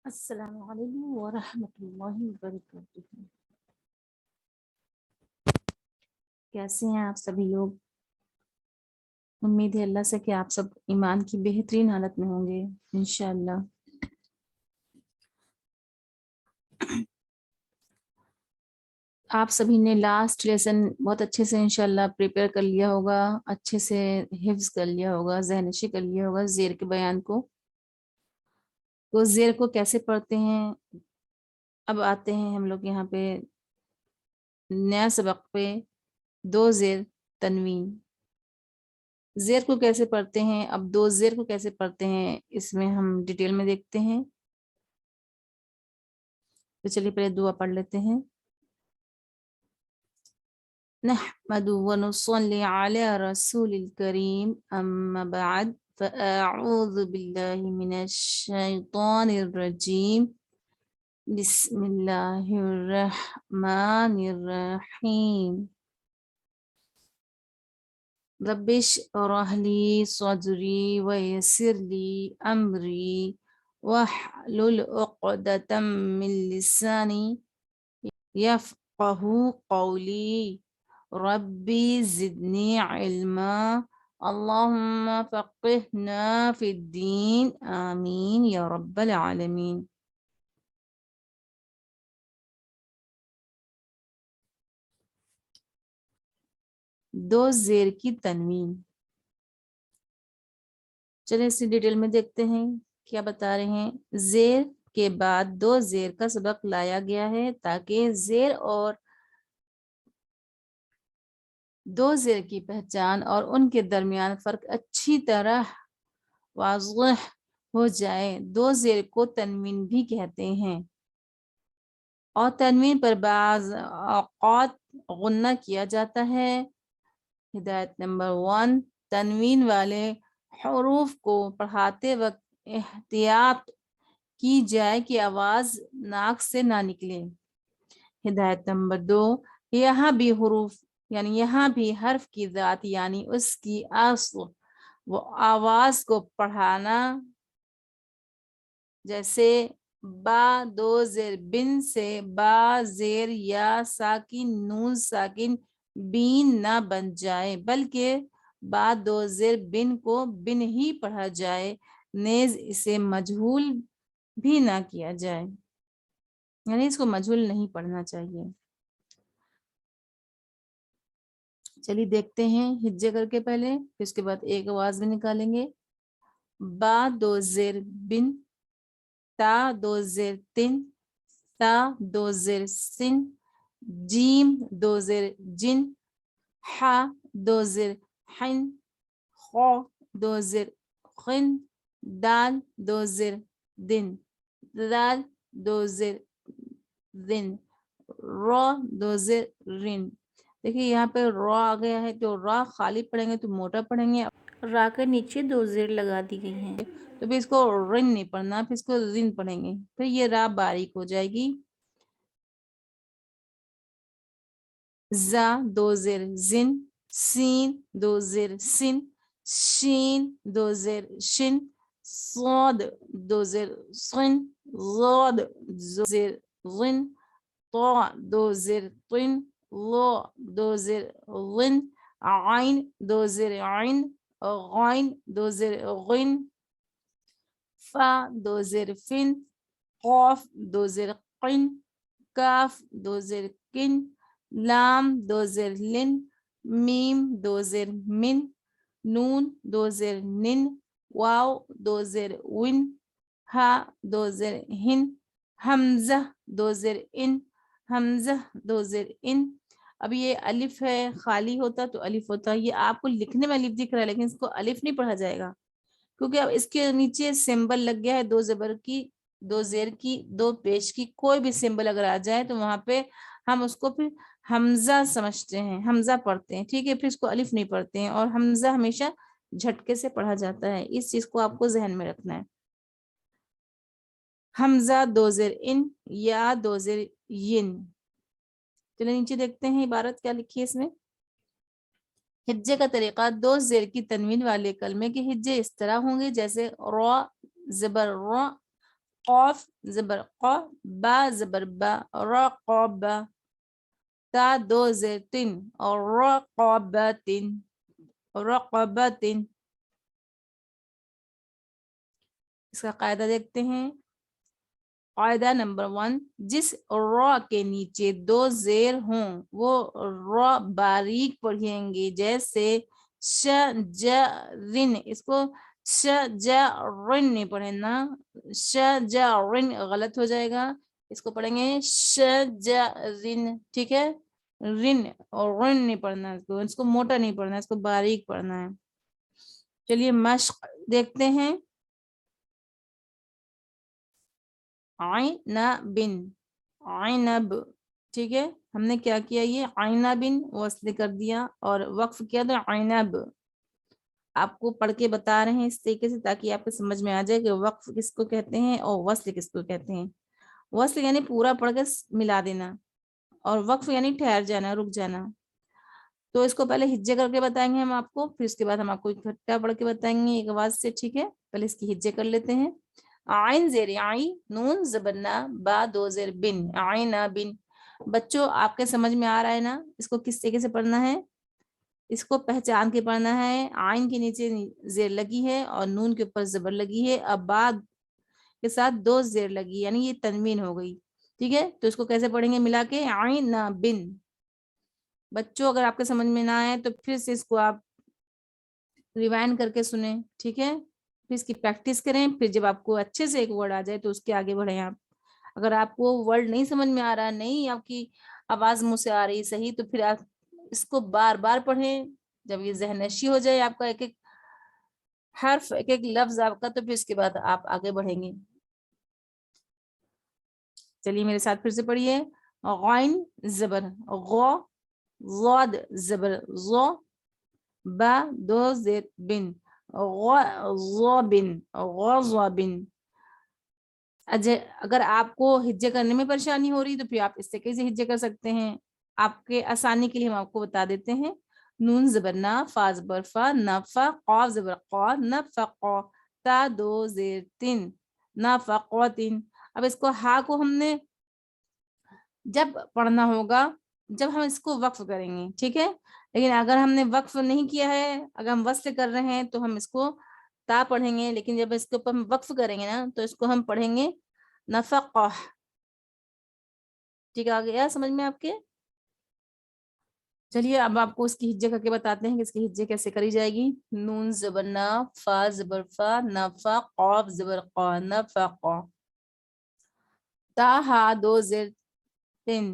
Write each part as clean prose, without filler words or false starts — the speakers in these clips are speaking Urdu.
السلام علیکم ورحمۃ اللہ وبرکاتہ۔ کیسے ہیں آپ سبھی لوگ؟ امید ہے اللہ سے کہ آپ سب ایمان کی بہترین حالت میں ہوں گے انشاءاللہ۔ آپ سبھی نے لاسٹ لیسن بہت اچھے سے انشاءاللہ پریپیئر کر لیا ہوگا، اچھے سے حفظ کر لیا ہوگا، ذہن نشی کر لیا ہوگا زیر کے بیان کو۔ تو زیر کو کیسے پڑھتے ہیں؟ اب آتے ہیں ہم لوگ یہاں پہ نیا سبق پہ، دو زیر تنوین۔ زیر کو کیسے پڑھتے ہیں؟ اب دو زیر کو کیسے پڑھتے ہیں اس میں ہم ڈیٹیل میں دیکھتے ہیں۔ تو چلیے پہلے دعا پڑھ لیتے ہیں۔ نحمد ونصلی علی رسول الکریم اما بعد فاعوذ باللہ من الشیطان الرجیم بسم اللہ الرحمن الرحیم۔ رب اشرح لی صدری ویسر لی امری واحلل عقدۃ من لسانی یفقہوا قولی ربی زدنی علما اللہم فقہنا فی الدین آمین یا رب العالمین۔ دو زیر کی تنوین، چلیں اسی ڈیٹیل میں دیکھتے ہیں کیا بتا رہے ہیں۔ زیر کے بعد دو زیر کا سبق لایا گیا ہے تاکہ زیر اور دو زیر کی پہچان اور ان کے درمیان فرق اچھی طرح واضح ہو جائے۔ دو زیر کو تنوین بھی کہتے ہیں اور تنوین پر بعض اوقات غنہ کیا جاتا ہے۔ ہدایت نمبر 1، تنوین والے حروف کو پڑھاتے وقت احتیاط کی جائے کہ آواز ناک سے نہ نکلے۔ ہدایت نمبر 2، یہاں بھی حروف یہاں بھی حرف کی ذات یعنی اس کی اصل و آواز کو پڑھانا، جیسے با دو زیر بن سے با زیر یا ساکن نون ساکن بین نہ بن جائے، بلکہ با دو زیر بن کو بن ہی پڑھا جائے، نیز اسے مجہول بھی نہ کیا جائے، یعنی اس کو مجہول نہیں پڑھنا چاہیے۔ چلیے دیکھتے ہیں ہجے کر کے پہلے، پھر اس کے بعد ایک آواز بھی نکالیں گے۔ با دو زیر بن، تا دو زیر تن، تا دو زیر سن، جیم دو زیر جن، ح دو زیر حن، خو دو زیر خن، دال دو زیر دن، دال دو زیر دن، رو دو زیر رن۔ دیکھیے یہاں پہ رو آ گیا ہے تو را خالی پڑھیں گے تو موٹا پڑھیں گے، را کے نیچے دو زیر لگا دی گئی ہیں تو پھر اس کو رن نہیں پڑھنا، پھر اس کو رن پڑھیں گے، پھر یہ را باریک ہو جائے گی۔ زا دو زیر زن، سین دو زیر سن، شین دو زیر شن، صاد دو زیر صن، ضاد دو زیر ظن، طا دو زیر طن، لا دو زیر غن، عین دو زیر عین، غین دو زیر غن، فا دو زیر فن، قاف دو زیر قن، کاف دو زیر کن، لام دو زیر لن، میم دو زیر من، نون دو زیر نن، واو دو زیر ون، ہا دو زیر ہن، حمزہ دو زیر ان، حمزہ دو زیر ان۔ اب یہ الف ہے، خالی ہوتا تو الف ہوتا، یہ آپ کو لکھنے میں الف دکھ رہا ہے لیکن اس کو الف نہیں پڑھا جائے گا کیونکہ اب اس کے نیچے سمبل لگ گیا ہے، دو زبر کی، دو زیر کی، دو پیش کی، کوئی بھی سمبل اگر آ جائے تو وہاں پہ ہم اس کو پھر حمزہ سمجھتے ہیں، حمزہ پڑھتے ہیں، ٹھیک ہے، پھر اس کو الف نہیں پڑھتے ہیں، اور حمزہ ہمیشہ جھٹکے سے پڑھا جاتا ہے، اس چیز کو آپ کو ذہن میں رکھنا ہے۔ حمزہ دو زیر ان، یا دو زیر ین۔ چلیں نیچے دیکھتے ہیں عبارت کیا لکھی ہے اس میں۔ ہجے کا طریقہ، دو زیر کی تنوین والے کلمے کے ہجے اس طرح ہوں گے جیسے رو زبر رو، قاف زبر قا، با زبر با، رقابہ، تا دو زیر تن، رقابتن، رقبتن. اس کا قاعدہ دیکھتے ہیں. قاعدہ نمبر 1، جس را کے نیچے 2 زیر ہوں وہ را باریک پڑھیں گے، جیسے شجرن. اس کو شجرن نہیں پڑھنا، شجرن غلط ہو جائے گا. اس کو پڑھیں گے شجرن، ٹھیک ہے. رن اور رن نہیں پڑھنا، اس کو موٹا نہیں پڑھنا، اس کو باریک پڑھنا ہے. چلیے مشق دیکھتے ہیں. عینبن، عینب، ٹھیک ہے. ہم نے کیا کیا، یہ عینبن وصل کر دیا اور وقف کیا تو عینب. آپ کو پڑھ کے بتا رہے ہیں اس طریقے سے تاکہ آپ کو سمجھ میں آ جائے کہ وقف کس کو کہتے ہیں اور وصل کس کو کہتے ہیں. وصل یعنی پورا پڑھ کے ملا دینا، اور وقف یعنی ٹھہر جانا، رک جانا. تو اس کو پہلے ہجے کر کے بتائیں گے ہم آپ کو، پھر اس کے بعد ہم آپ کو اکٹھا پڑھ کے بتائیں گے ایک آواز سے، ٹھیک ہے. پہلے اس کی ہجے کر لیتے ہیں. عین زیر عین، نون زبرنا، با 2 زیر بن، عینا بن. بچوں آپ کے سمجھ میں آ رہا ہے نا اس کو کس طریقے سے پڑھنا ہے؟ اس کو پہچان کے پڑھنا ہے. عین کے نیچے زیر لگی ہے اور نون کے اوپر زبر لگی ہے، اب بعد کے ساتھ 2 زیر لگی، یعنی یہ تنوین ہو گئی، ٹھیک ہے. تو اس کو کیسے پڑھیں گے ملا کے؟ عینا بن. بچوں اگر آپ کے سمجھ میں نہ آئے تو پھر سے اس کو آپ ریوائنڈ کر کے سنیں، ٹھیک ہے. پھر اس کی پریکٹس کریں، پھر جب آپ کو اچھے سے ایک ورڈ آ جائے تو اس کے آگے بڑھیں آپ. اگر آپ کو ورڈ نہیں سمجھ میں آ رہا، نہیں آپ کی آواز منہ سے آ رہی صحیح، تو پھر آپ اس کو بار بار پڑھیں. جب یہ ذہن نشی ہو جائے آپ کا ایک ایک حرف، ایک ایک لفظ آپ کا، تو پھر اس کے بعد آپ آگے بڑھیں گے. چلیے میرے ساتھ پھر سے پڑھیے. غین زبر غو، ضاد زبر ضو، با 2 زیر بن، غضبن، غضبن. اگر آپ کو ہجے کرنے میں پریشانی ہو رہی تو پھر آپ اس سے کیسے ہجے کر سکتے ہیں؟ آپ کے آسانی کے لیے ہم آپ کو بتا دیتے ہیں. نون زبر نا، فا زبر فا، نفا، قاف زبر قا، نفقا، تا 2 زیر تن، نفقوتن. اب اس کو ہا کو ہم نے جب پڑھنا ہوگا جب ہم اس کو وقف کریں گے، ٹھیک ہے. لیکن اگر ہم نے وقف نہیں کیا ہے، اگر ہم وصل کر رہے ہیں تو ہم اس کو تا پڑھیں گے، لیکن جب اس کے اوپر ہم وقف کریں گے نا تو اس کو ہم پڑھیں گے نفقہ. ٹھیک ہے، آ گیا سمجھ میں آپ کے؟ چلیے اب آپ کو اس کی ہجے کر کے بتاتے ہیں کہ اس کی ہجے کیسے کری جائے گی. نون زبر نا، فا زبر فا، نفا، قاف زبر قا، نفقا، تا ہا 2 زیر تن.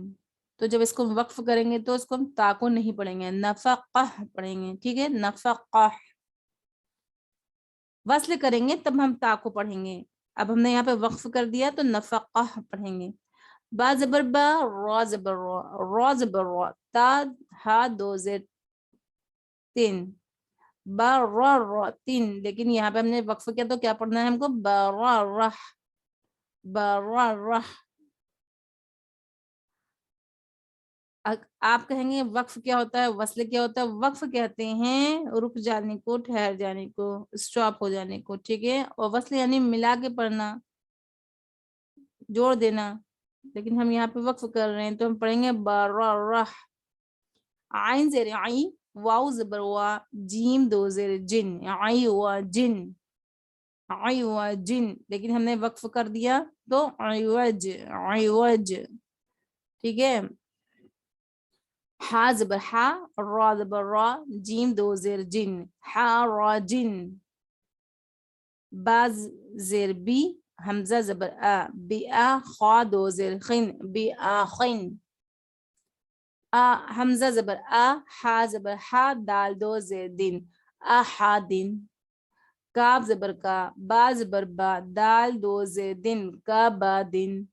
تو جب اس کو وقف کریں گے تو اس کو ہم تا کو نہیں پڑھیں گے، نفقہ پڑھیں گے، ٹھیک ہے. نفقہ. وصل کریں گے تب ہم تا کو پڑھیں گے. اب ہم نے یہاں پہ وقف کر دیا تو نفقہ پڑھیں گے. با زبر با، را زبر را، را زبر را، تا ہا 2 زیر تین، با را را تین. لیکن یہاں پہ ہم نے وقف کیا تو کیا پڑھنا ہے ہم کو؟ با را رہ، با را رہ. آپ کہیں گے وقف کیا ہوتا ہے، وصل کیا ہوتا ہے؟ وقف کہتے ہیں رک جانے کو، ٹھہر جانے کو، اسٹاپ ہو جانے کو، ٹھیک ہے. اور وصل یعنی ملا کے پڑھنا، جوڑ دینا. لیکن ہم یہاں پہ وقف کر رہے ہیں تو ہم پڑھیں گے بارہ. عین زیر عین، واو زبر وا، جیم 2 زیر جن، عی وا جن، عی وا جن. لیکن ہم نے وقف کر دیا تو عیوج، عیوج، ٹھیک ہے. ہا زبر ہا، را زبر را، جیم 2 زیر جن، ہا را جن. با زیر بی، حمزہ زبر آ، بی آ، خا 2 زیر خن، بی آ خن. حمزہ زبر آ، ہا زبر ہا، دال 2 زیر دن، احادن. کاف زبر کا، با زبر با، دال 2 زیر دن، کا با دن.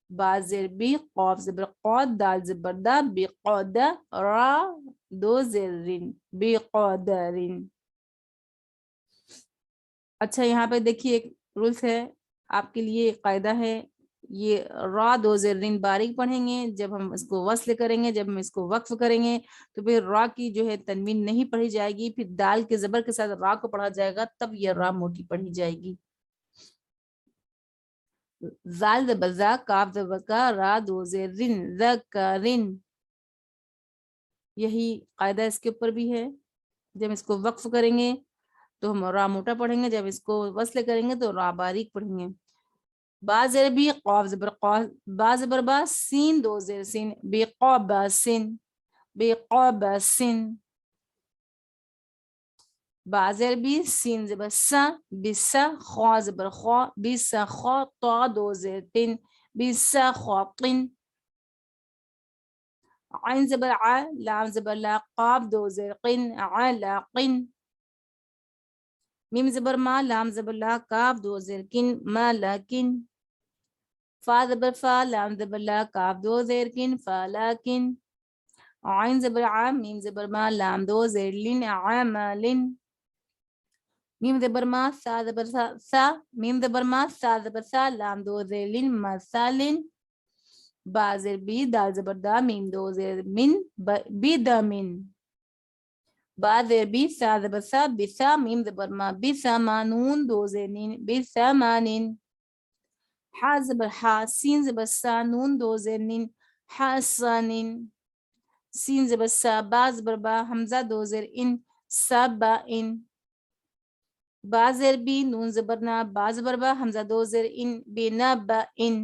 با زیر بی، قاف زبر قا، دال زبر دا، بی قادا، را 2 زیر رن، بی قادرن. اچھا یہاں پہ دیکھیے ایک رولس ہے آپ کے لیے، ایک قاعدہ ہے. یہ را 2 زیر رن باریک پڑھیں گے جب ہم اس کو وصل کریں گے، جب ہم اس کو وقف کریں گے تو پھر را کی جو ہے تنوین نہیں پڑھی جائے گی، پھر دال کے زبر کے ساتھ را کو پڑھا جائے گا، تب یہ را موٹی پڑھی جائے گی. زال زبر زا، کاف زبر کا، را دو زیر رن، ذکرن. یہی قاعدہ اس کے اوپر بھی ہے. جب اس کو وقف کریں گے تو ہم را موٹا پڑھیں گے، جب اس کو وصل کریں گے تو را باریک پڑھیں گے. با زیر بی، قاف زبر قا، با زبر با، سین دو زیر سین، بی قاب سین، بی قاب سین. با زیر بی، سین زبر سا، بی سا، خوا زبر خوا، بی سا خوا، طا دو زیر تین، بی سا خوا قن. عین زبر ع، لام زبر لا، قاف دو زیر قن، علا قن. میم زبر ما، لام زبر لا، کاف دو زیر کن، ما لکن. فا زبر فا، لام زبر لا، کاف دو زیر کن، فا لکن. عین زبر ع، میم زبر ما، لام دو زیر لن، عملن. میم زبر ما، سا زبر سا، سا، میم زبر ما، سا زبر سا، لام دو زیر لن، مثالن. با زیر بی، دال زبر دا، میم دو زیر من، بدمن. با زیر بی، سا زبر سا، بسا، میم زبر ما، بثمانون دو زیر نین، بثمانین. حا زبر حا، سین زبر سا، نون دو زیر نین، حسنین. سین زبر سا، با زبر با، حمزہ دو زیر ان، سبعین. با زیر بی، نون زبر نا، با زبر با، حمزہ دو زیر ان، بنبعین.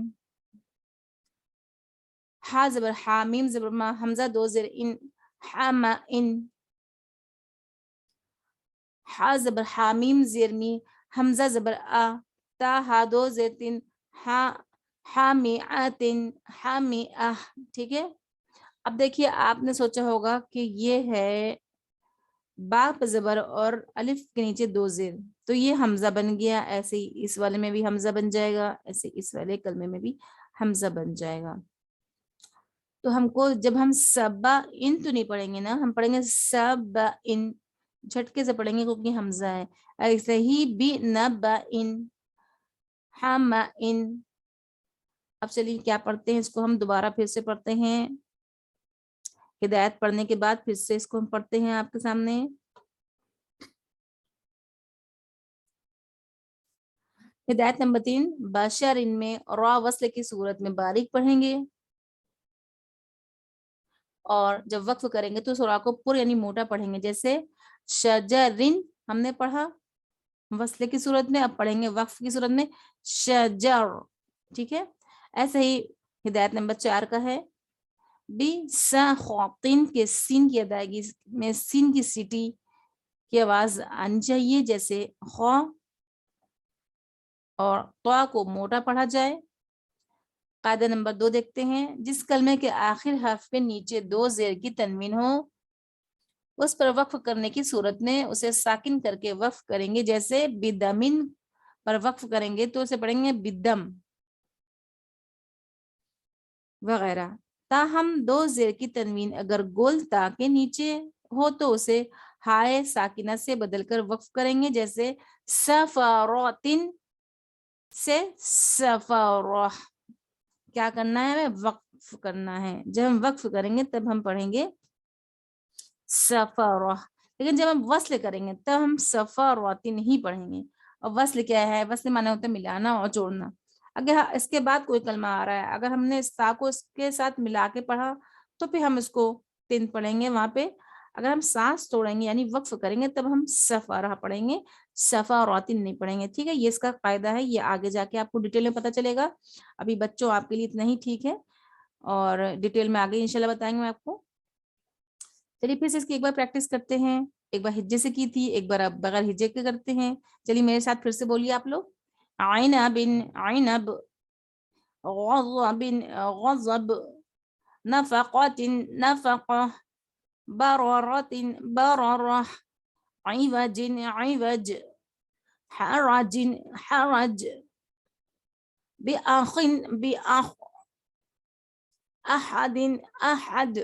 حا زبر حا، میم زبر ما، حمزہ دو زیر ان، حمئین. حا زبر حا، میم زیر می، حمزہ زبر آ، تا ہا دو زیر تین، حامیعتن، حامیعہ. ٹھیک ہے. اب دیکھیے آپ نے سوچا ہوگا کہ یہ ہے با پہ زبر اور الف کے نیچے دو زیر، تو یہ حمزہ بن گیا. ایسے ہی اس والے میں بھی حمزہ بن جائے گا، ایسے اس والے کلمے میں بھی حمزہ بن جائے گا. تو ہم کو جب ہم سبا ان تو نہیں پڑھیں گے نا، ہم پڑھیں گے سبا ان، جھٹکے سے پڑھیں گے کیونکہ حمزہ ہے. ایسے ہی بی نبا ان، حما ان. اب چلیے کیا پڑھتے ہیں، اس کو ہم دوبارہ پھر سے پڑھتے ہیں. ہدایت پڑھنے کے بعد پھر سے اس کو ہم پڑھتے ہیں آپ کے سامنے. ہدایت نمبر 3، بشر ان میں را وصل کی صورت میں باریک پڑھیں گے، اور جب وقف کریں گے تو سورا کو پر یعنی موٹا پڑھیں گے. جیسے شجرن ہم نے پڑھا وصل کی صورت میں، اب پڑھیں گے وقف کی صورت میں شجر. ٹھیک ہے. ایسے ہی ہدایت نمبر 4 کا ہے، بی سا خواتین کے سین کی ادائیگی میں سین کی سیٹی کی آواز آنی چاہیے، جیسے خوا اور طا کو موٹا پڑھا جائے. قاعدہ نمبر 2 دیکھتے ہیں، جس کلمے کے آخر حرف کے نیچے دو زیر کی تنوین ہو اس پر وقف کرنے کی صورت میں اسے ساکن کر کے وقف کریں گے. جیسے بدمن پر وقف کریں گے تو اسے پڑھیں گے بدم وغیرہ. تاہم دو زیر کی تنوین اگر گول تا کے نیچے ہو تو اسے ہائے ساکنہ سے بدل کر وقف کریں گے. جیسے سفاراتن سے سفارہ. کیا کرنا ہے، ہمیں وقف کرنا ہے. جب ہم وقف کریں گے تب ہم پڑھیں گے سفارہ، لیکن جب ہم وصل کریں گے تب ہم سفاراتن نہیں پڑھیں گے. اور وصل کیا ہے، وصل معنی ہوتا ہے ملانا اور جوڑنا. اگر اس کے بعد کوئی کلمہ آ رہا ہے، اگر ہم نے اس تا کو اس کے ساتھ ملا کے پڑھا تو پھر ہم اس کو 3 پڑھیں گے وہاں پہ. اگر ہم سانس توڑیں گے یعنی وقف کریں گے تب ہم سفارہ پڑھیں گے، سفاراتن نہیں پڑھیں گے. ٹھیک ہے. یہ اس کا قاعدہ ہے، یہ آگے جا کے آپ کو ڈیٹیل میں پتہ چلے گا. ابھی بچوں آپ کے لیے اتنا ہی ٹھیک ہے، اور ڈیٹیل میں آگے انشاءاللہ بتائیں گے آپ کو. چلیے پھر سے اس کی ایک بار پریکٹس کرتے ہیں. ایک بار ہجے سے کی تھی، ایک بار اب بغیر ہجے کے کرتے ہیں. چلیے میرے ساتھ پھر سے بولیے آپ لوگ. عنب عنب، غضب غضب، نفقة نفقة، بررة بررة، عوج عوج، حرج حرج، بأخ بأخ، أحد أحد،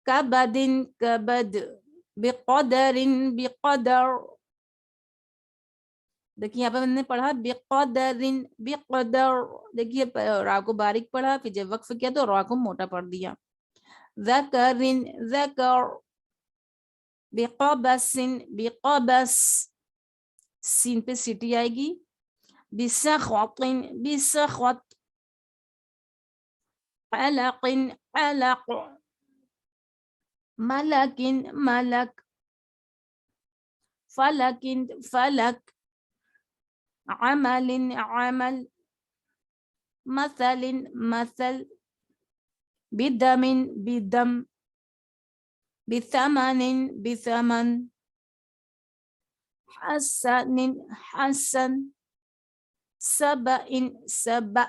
كبد كبد، بقدر بقدر. دیکھیے یہاں پہ ہم نے پڑھا بقدر بقدر. دیکھیے را کو باریک پڑھا، پھر جب وقف کیا تو را کو موٹا پڑھ دیا. ذکر ذکر، بقبس بقبس، سین پہ سیٹی آئے گی. بسخط بسخط علق علق ملك ملك فلك فلك عمل عمل مثل مثل بدم بدم بثمن بثمن حسن حسن سبأ سبأ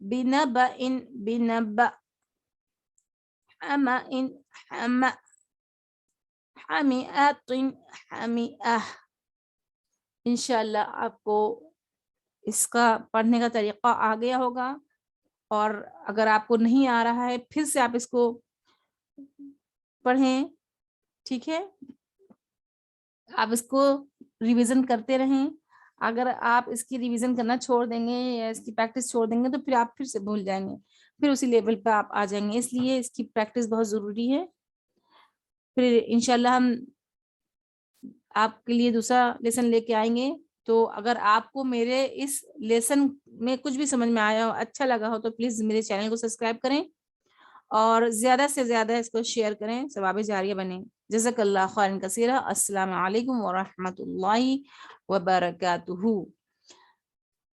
بنبأ بنبأ حمأ حمأ حمئة حمئة. انشاءاللہ آپ کو اس کا پڑھنے کا طریقہ آ گیا ہوگا، اور اگر آپ کو نہیں آ رہا ہے پھر سے آپ اس کو پڑھیں، ٹھیک ہے، آپ اس کو ریویژن کرتے رہیں. اگر آپ اس کی ریویژن کرنا چھوڑ دیں گے یا اس کی پریکٹس چھوڑ دیں گے تو پھر آپ پھر سے بھول جائیں گے، پھر اسی لیول پہ آپ آ جائیں گے. اس لیے اس کی پریکٹس بہت ضروری ہے. پھر انشاءاللہ ہم آپ کے لیے دوسرا لیسن لے کے آئیں گے. تو اگر آپ کو میرے اس لیسن میں کچھ بھی سمجھ میں آیا ہو، اچھا لگا ہو، تو پلیز میرے چینل کو سبسکرائب کریں اور زیادہ سے زیادہ اس کو شیئر کریں، ثواب جاریہ بنیں. جزاک اللہ خیرا کثیرا. السلام علیکم ورحمۃ اللہ وبرکاتہ.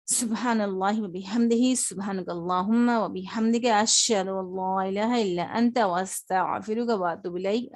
سبحان اللہ وبحمدہ، سبحانک اللہم وبحمدک، اشہد ان لا الہ الا انت واستغفرک واتوب الیک.